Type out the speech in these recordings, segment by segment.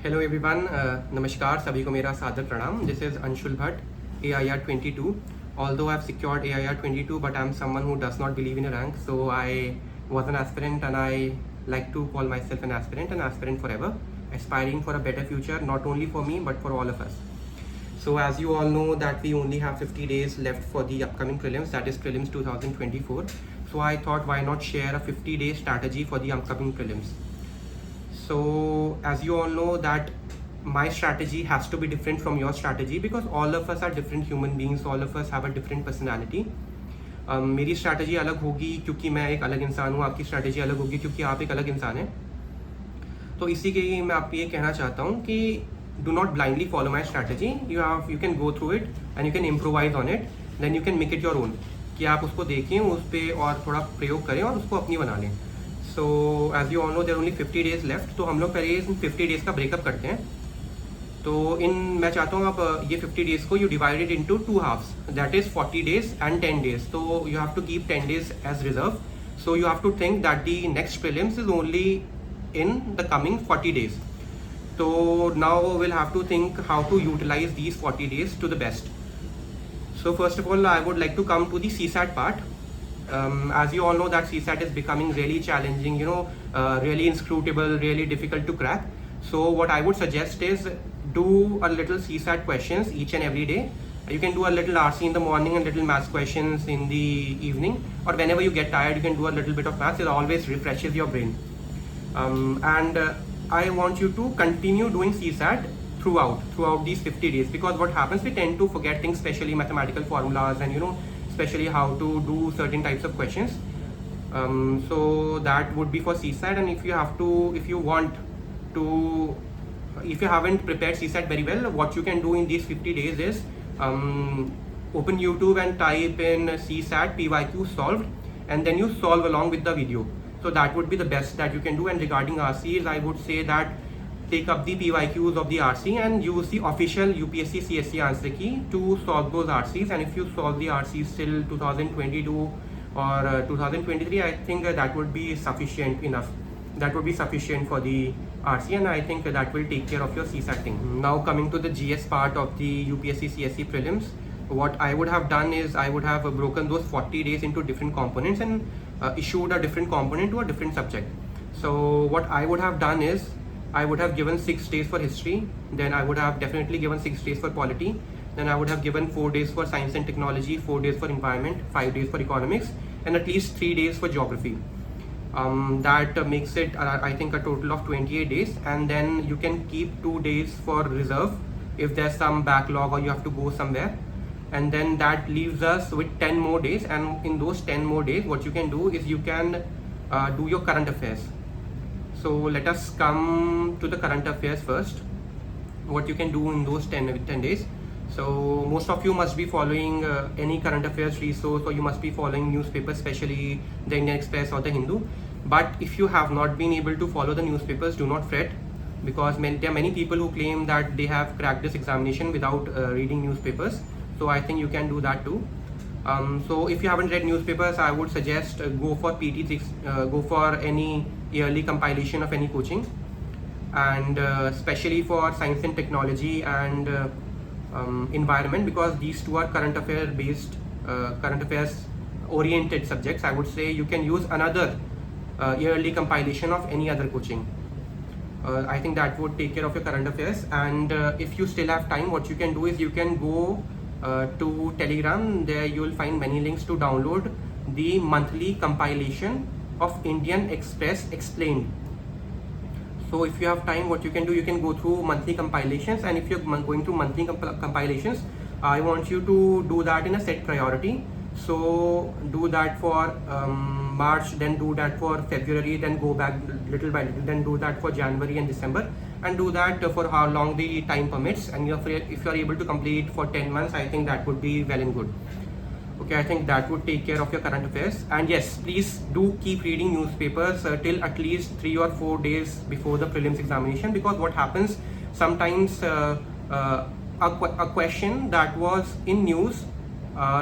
Hello everyone, Namaskar, सभी को मेरा सादर प्रणाम. This is Anshul Bhatt, AIR 22. Although I've secured AIR 22, but I'm someone who does not believe in a rank. So I was an aspirant and I like to call myself an aspirant forever, aspiring for a better future, not only for me, but for all of us. So as you all know that we only have 50 days left for the upcoming prelims, that is prelims 2024. So I thought why not share a 50-day strategy for the upcoming prelims. So as you all know that my strategy has to be different from your strategy because all of us are different human beings, all of us have a different personality. मेरी strategy अलग होगी क्योंकि मैं एक अलग इंसान हूँ, आपकी strategy अलग होगी क्योंकि आप एक अलग इंसान हैं. तो इसी के लिए मैं आपको ये कहना चाहता हूँ कि do not blindly follow my strategy. You can go through it and you can improvise on it. Then you can make it your own. कि आप उसको देखें, उस पर और थोड़ा प्रयोग करें और उसको अपनी बना लें. So as you all know there are only 50 days left. तो हम लोग पहले इन 50 days का ब्रेकअप करते हैं. तो मैं चाहता हूँ आप ये 50 days को you divide it into two halves. That is 40 days and 10 days. So you have to keep 10 days as reserve. So you have to think that the next prelims is only in the coming 40 days. So now we'll have to think how to utilize these 40 days to the best. So first of all I would like to come to the CSAT part. As you all know that CSAT is becoming really challenging, really inscrutable, really difficult to crack. So what I would suggest is do a little CSAT questions each and every day. You can do a little RC in the morning and little maths questions in the evening, or whenever you get tired you can do a little bit of maths. It always refreshes your brain. And I want you to continue doing CSAT throughout these 50 days, because what happens, we tend to forget things, especially mathematical formulas and especially how to do certain types of questions. So that would be for CSAT. And if you haven't prepared CSAT very well, what you can do in these 50 days is open YouTube and type in CSAT PYQ solved, and then you solve along with the video. So that would be the best that you can do. And regarding RCs, I would say that take up the PYQs of the RC and use the official UPSC CSC answer key to solve those RCs. And if you solve the RCs till 2022 or 2023, I think that would be sufficient enough. That would be sufficient for the RC, and I think that will take care of your CSAT thing. Now coming to the GS part of the UPSC CSC prelims, what I would have done is I would have broken those 40 days into different components and issued a different component to a different subject. So what I would have done is I would have given 6 days for history, then I would have definitely given 6 days for polity, then I would have given 4 days for science and technology, 4 days for environment, 5 days for economics, and at least 3 days for geography. That makes it I think a total of 28 days, and then you can keep 2 days for reserve if there's some backlog or you have to go somewhere, and then that leaves us with 10 more days. And in those 10 more days what you can do is you can do your current affairs. So let us come to the current affairs first. What you can do in those 10 days. So most of you must be following any current affairs resource, or you must be following newspapers, especially the Indian Express or the Hindu. But if you have not been able to follow the newspapers, do not fret, because there are many people who claim that they have cracked this examination without reading newspapers. So I think you can do that too. So if you haven't read newspapers, I would suggest go for PT3, go for any yearly compilation of any coaching, and especially for science and technology and environment, because these two are current affairs oriented subjects. I would say you can use another yearly compilation of any other coaching. I think that would take care of your current affairs. And if you still have time, what you can do is you can go to Telegram. There you will find many links to download the monthly compilation of Indian Express Explained. So if you have time, what you can do, you can go through monthly compilations, and if you're going through monthly compilations, I want you to do that in a set priority. So do that for March, then do that for February, then go back little by little, then do that for January and December, and do that for how long the time permits. And if you're able to complete for 10 months, I think that would be well and good. Okay, I think that would take care of your current affairs. And yes, please do keep reading newspapers till at least 3 or 4 days before the prelims examination, because what happens sometimes a question that was in news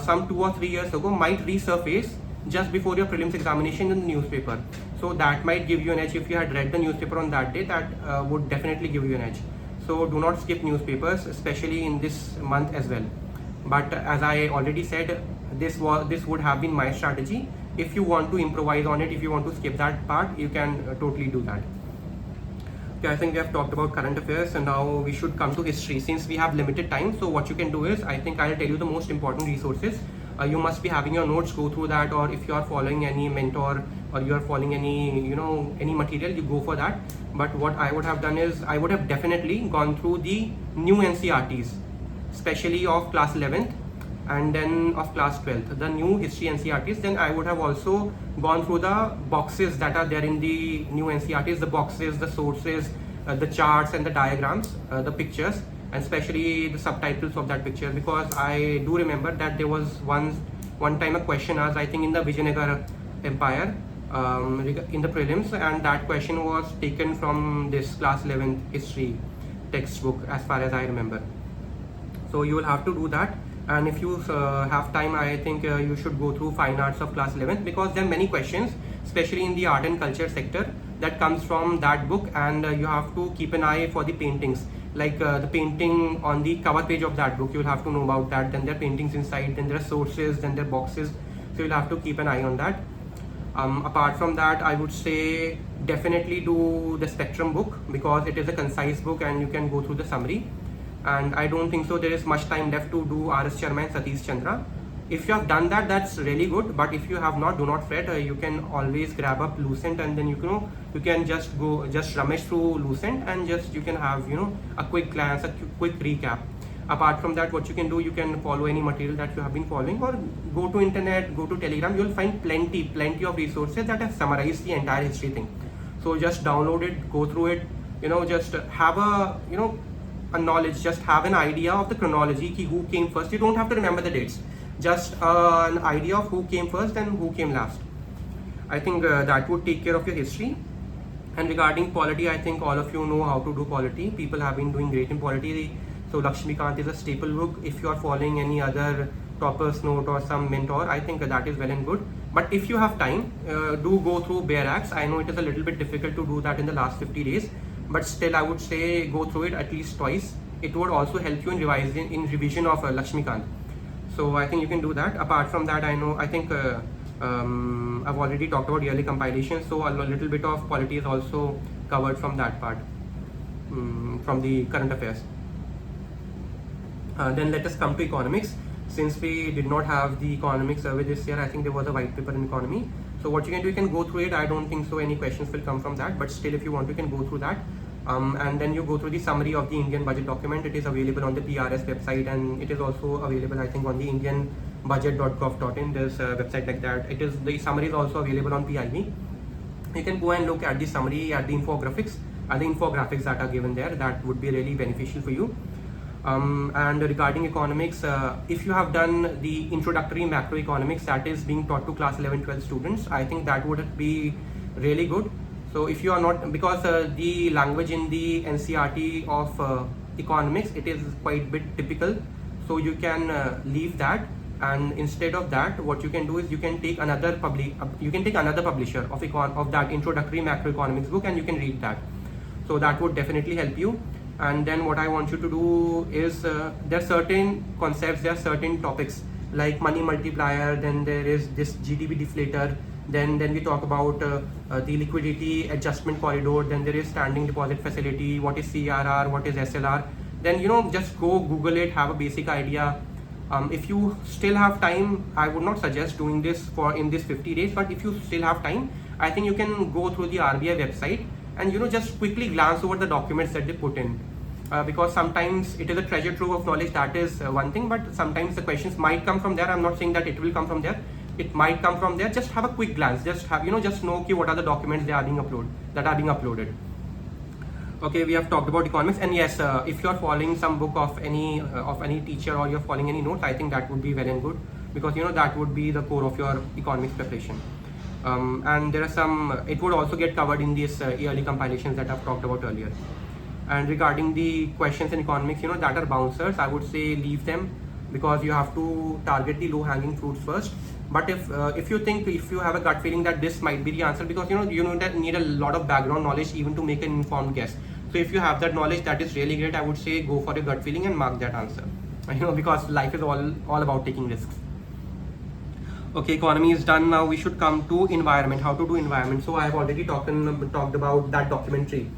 some 2 or 3 years ago might resurface just before your prelims examination in the newspaper. So that might give you an edge. If you had read the newspaper on that day, that would definitely give you an edge. So do not skip newspapers, especially in this month as well. But as I already said, this would have been my strategy. If you want to improvise on it, if you want to skip that part, you can totally do that. Okay, I think we have talked about current affairs, and now we should come to history. Since we have limited time, so what you can do is, I think I'll tell you the most important resources. You must be having your notes, go through that, or if you are following any mentor or you are following any any material, you go for that. But what I would have done is, I would have definitely gone through the new NCRTs, especially of class 11th and then of class 12th, the new history NCRTs. Then I would have also gone through the boxes that are there in the new NCRTs, the boxes, the sources, the charts and the diagrams, the pictures, and especially the subtitles of that picture, because I do remember that there was one time a question asked, I think in the Vijayanagara Empire, in the prelims, and that question was taken from this class 11th history textbook as far as I remember. So you will have to do that. And if you have time, I think you should go through fine arts of class 11th, because there are many questions, especially in the art and culture sector, that comes from that book, and you have to keep an eye for the paintings, like the painting on the cover page of that book. You'll have to know about that. Then there are paintings inside, then there are sources, then there are boxes, so you'll have to keep an eye on that. Apart from that, I would say definitely do the Spectrum book, because it is a concise book and you can go through the summary. And I don't think so there is much time left to do R.S. Sharma and Satish Chandra. If you have done that, that's really good. But if you have not, do not fret. You can always grab up Lucent, and then you can just rummage through Lucent, and you can have a quick glance, a quick recap. Apart from that, what you can do, you can follow any material that you have been following, or go to internet, go to Telegram. You'll find plenty of resources that have summarized the entire history thing. So just download it, go through it. Just have a knowledge, just have an idea of the chronology, who came first. You don't have to remember the dates, just an idea of who came first and who came last. I think that would take care of your history. And regarding polity, I think all of you know how to do polity. People have been doing great in polity. So Lakshmikant is a staple book. If you are following any other topper's note or some mentor, I think that is well and good. But if you have time, do go through Bare Axe. I know it is a little bit difficult to do that in the last 50 days. But still, I would say go through it at least twice. It would also help you in revision of Lakshmikant. So I think you can do that. Apart from that, I think I've already talked about yearly compilation. So a little bit of polity is also covered from that part, from the current affairs. Then let us come to economics. Since we did not have the economic survey this year, I think there was a white paper in economy. So what you can do, you can go through it. I don't think so any questions will come from that, but still, if you want, you can go through that. And then you go through the summary of the Indian budget document. It is available on the PRS website, and it is also available, I think, on the indianbudget.gov.in. There's a website like that. The summary is also available on PIB. You can go and look at the summary, at the infographics, and the infographics that are given there. That would be really beneficial for you. And regarding economics, if you have done the introductory macroeconomics that is being taught to class 11-12 students, I think that would be really good. So if you are not, because the language in the NCRT of economics, it is quite bit typical, so you can leave that, and instead of that, what you can do is you can take another publisher of that introductory macroeconomics book, and you can read that. So that would definitely help you. And then what I want you to do is, there are certain concepts, there are certain topics like money multiplier, then there is this GDP deflator, then we talk about the liquidity adjustment corridor, then there is standing deposit facility, what is CRR, what is SLR. Then just go Google it, have a basic idea. If you still have time, I would not suggest doing this in this 50 days, but if you still have time, I think you can go through the RBI website and just quickly glance over the documents that they put in, because sometimes it is a treasure trove of knowledge. That is one thing, but sometimes the questions might come from there. I'm not saying that it will come from there. It might come from there. Just have a quick glance. Just have just know what are the documents that are being uploaded. Okay, we have talked about economics, and yes, if you are following some book of any teacher, or you're following any notes, I think that would be well and good, because that would be the core of your economics preparation. And there are some, it would also get covered in these yearly compilations that I've talked about earlier. And regarding the questions in economics, that are bouncers, I would say leave them, because you have to target the low hanging fruits first. But if you think, if you have a gut feeling that this might be the answer, because you need a lot of background knowledge even to make an informed guess. So if you have that knowledge, that is really great. I would say go for your gut feeling and mark that answer. Because life is all about taking risks. Okay, economy is done. Now we should come to environment. How to do environment? So I have already talked about that documentary.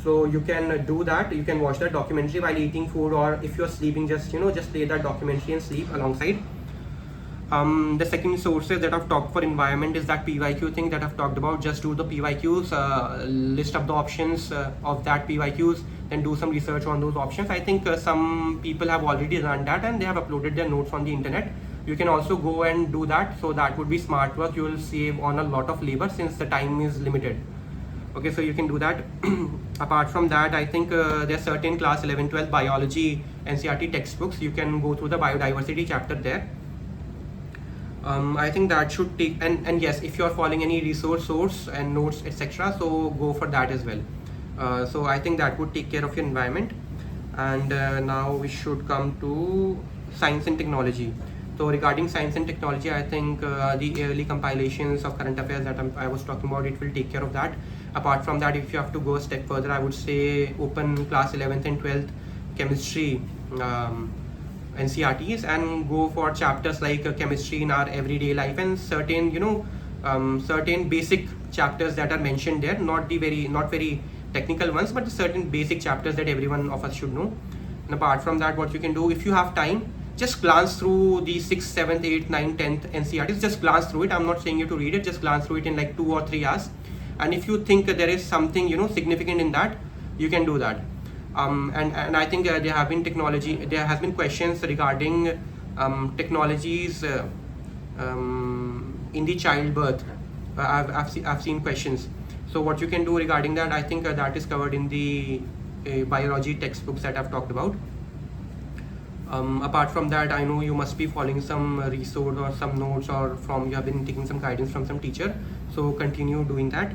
So you can do that. You can watch that documentary while eating food, or if you're sleeping, just play that documentary and sleep alongside. The second sources that I've talked for environment is that PYQ thing that I've talked about. Just do the PYQs, list up the options of that PYQs, then do some research on those options. I think some people have already done that and they have uploaded their notes on the internet. You can also go and do that. So that would be smart work. You will save on a lot of labor since the time is limited. Okay, so you can do that. Apart from that, I think there are certain class 11, 12 biology NCERT textbooks. You can go through the biodiversity chapter there. I think that should take, and yes, if you are following any resource source and notes etc., so go for that as well. So I think that would take care of your environment. And now we should come to science and technology. So regarding science and technology, I think the yearly compilations of current affairs that I was talking about, it will take care of that. Apart from that, if you have to go a step further, I would say open class 11th and 12th chemistry NCERTs and go for chapters like chemistry in our everyday life, and certain certain basic chapters that are mentioned there, not very technical ones, but certain basic chapters that everyone of us should know. And apart from that, what you can do, if you have time, just glance through the 6th, 7th, 8th, 9th, 10th NCERTs. Just glance through it. I'm not saying you to read it, just glance through it in like 2 or 3 hours. And if you think there is something significant in that, you can do that. And I think there has been questions regarding technologies in the childbirth. I've seen questions. So what you can do regarding that, I think that is covered in the biology textbooks that I've talked about. Apart from that, I know you must be following some resource or some notes, or you have been taking some guidance from some teacher. So continue doing that.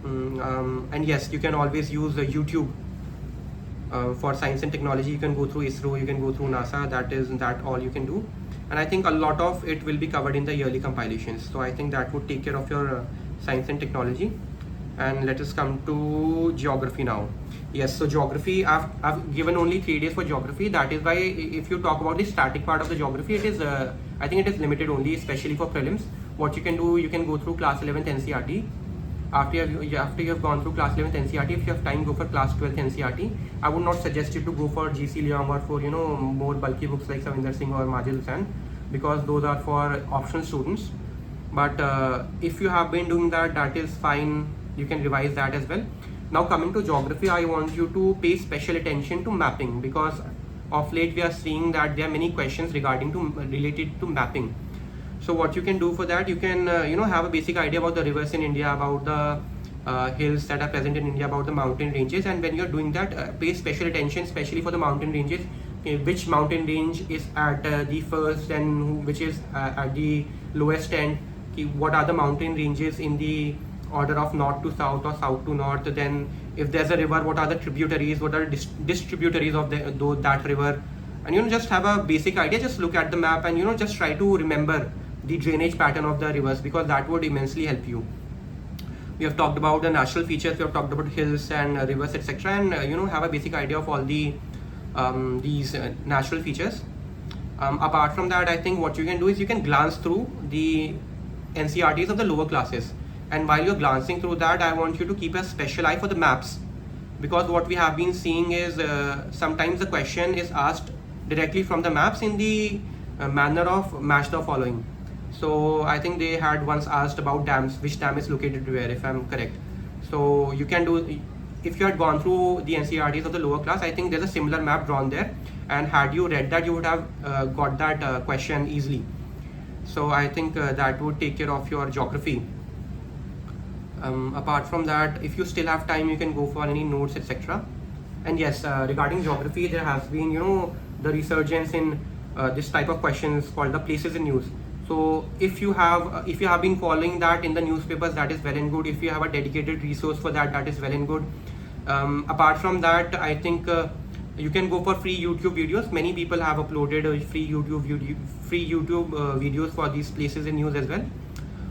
And yes, you can always use YouTube for science and technology. You can go through ISRO, you can go through NASA. That all you can do. And I think a lot of it will be covered in the yearly compilations. So I think that would take care of your science and technology. And let us come to geography now. Yes, so geography, I've given only 3 days for geography. That is why if you talk about the static part of the geography, it is I think it is limited only, especially for prelims. What you can do, you can go through class 11th NCERT. After you have gone through class 11th NCERT, if you have time, go for class 12th NCERT. I would not suggest you to go for GC Leong or for more bulky books like Savinder Singh or Majid Hussain, because those are for optional students. But if you have been doing that, that is fine. You can revise that as well. Now coming to geography, I want you to pay special attention to mapping, because of late we are seeing that there are many questions related to mapping. So what you can do for that, you can have a basic idea about the rivers in India, about the hills that are present in India, about the mountain ranges. And when you're doing that, pay special attention, especially for the mountain ranges. Which mountain range is at the first and which is at the lowest end. What are the mountain ranges in the order of north to south or south to north? Then if there's a river, what are the tributaries, what are distributaries of that river? And just have a basic idea. Just look at the map and just try to remember the drainage pattern of the rivers, because that would immensely help you. We have talked about the natural features, we have talked about hills and rivers etc., and have a basic idea of all the these natural features. Apart from that, I think what you can do is you can glance through the NCERTs of the lower classes. And while you're glancing through that, I want you to keep a special eye for the maps, because what we have been seeing is sometimes the question is asked directly from the maps in the manner of match the following. So I think they had once asked about dams, which dam is located where, if I'm correct. So you can do, if you had gone through the NCERTs of the lower class, I think there's a similar map drawn there, and had you read that, you would have got that question easily. So I think that would take care of your geography. Apart from that, if you still have time, you can go for any notes etc. And yes, regarding geography, there has been the resurgence in this type of questions called the places in news. So if you have been following that in the newspapers, that is well and good. If you have a dedicated resource for that, that is well and good. Apart from that, I think You can go for free YouTube videos. Many people have uploaded free YouTube videos for these places in news as well.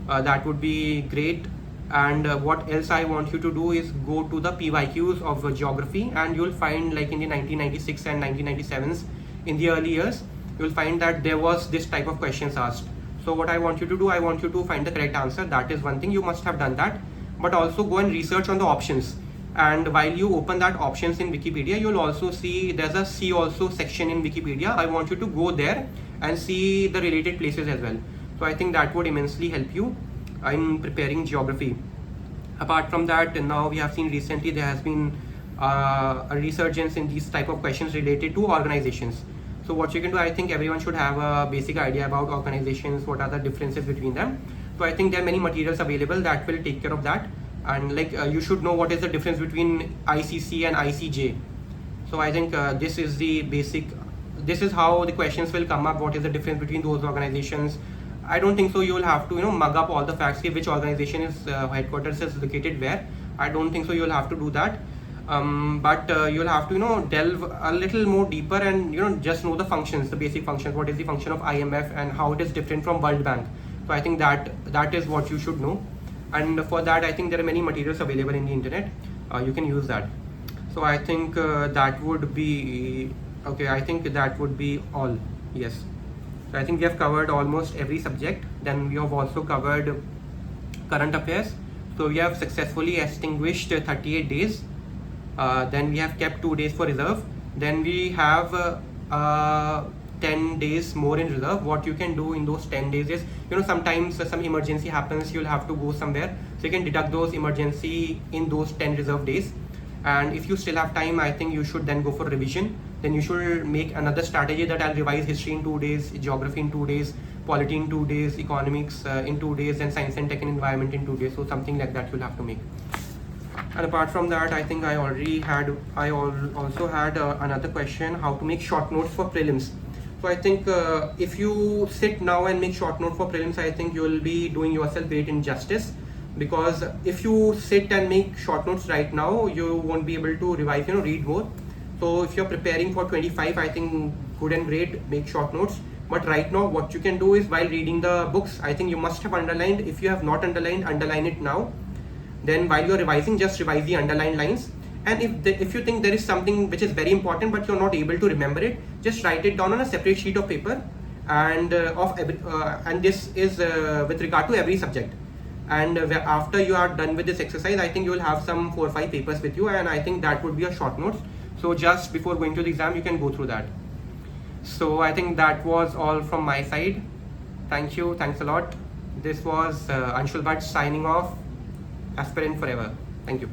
That would be great. And what else I want you to do is go to the PYQs of geography, and you'll find, like in the 1996 and 1997s, in the early years, you'll find that there was this type of questions asked. So what I want you to do, I want you to find the correct answer. That is one thing, you must have done that. But also go and research on the options. And while you open that options in Wikipedia, you'll also see there's a see also section in Wikipedia. I want you to go there and see the related places as well. So I think that would immensely help you in preparing geography. Apart from that, now we have seen recently there has been a resurgence in these type of questions related to organizations. So what you can do, I think everyone should have a basic idea about organizations, what are the differences between them. So I think there are many materials available that will take care of that. And like you should know what is the difference between ICC and ICJ. So I think this is the basic, this is how the questions will come up. What is the difference between those organizations? I don't think so you'll have to mug up all the facts, which organization is headquarters is located where. I don't think so you'll have to do that. But you'll have to delve a little more deeper and just know the functions, the basic functions. What is the function of IMF and how it is different from World Bank? So I think that is what you should know. And for that, I think there are many materials available in the internet. You can use that. So I think that would be okay. I think that would be all. Yes. So I think we have covered almost every subject. Then we have also covered current affairs. So we have successfully extinguished 38 days. Then we have kept 2 days for reserve. Then we have 10 days more in reserve. What you can do in those 10 days is, sometimes some emergency happens, you'll have to go somewhere. So you can deduct those emergency in those 10 reserve days. And if you still have time, I think you should then go for revision. Then you should make another strategy that I'll revise history in 2 days, geography in 2 days, polity in 2 days, economics in 2 days, and science and tech and environment in 2 days. So something like that you'll have to make. And apart from that, I think I also had another question, how to make short notes for prelims. So I think if you sit now and make short note for prelims, I think you will be doing yourself great injustice, because if you sit and make short notes right now, you won't be able to revise, read more. So if you're preparing for 25, I think good and great, make short notes. But right now, what you can do is, while reading the books, I think you must have underlined. If you have not underlined, underline it now. Then while you're revising, just revise the underlined lines. And if you think there is something which is very important but you're not able to remember it, just write it down on a separate sheet of paper. And and this is with regard to every subject. And after you are done with this exercise, I think you will have some 4 or 5 papers with you, and I think that would be a short notes. So just before going to the exam, you can go through that. So I think that was all from my side. Thank you. Thanks a lot. This was Anshul Bhatt signing off. Aspirant forever. Thank you.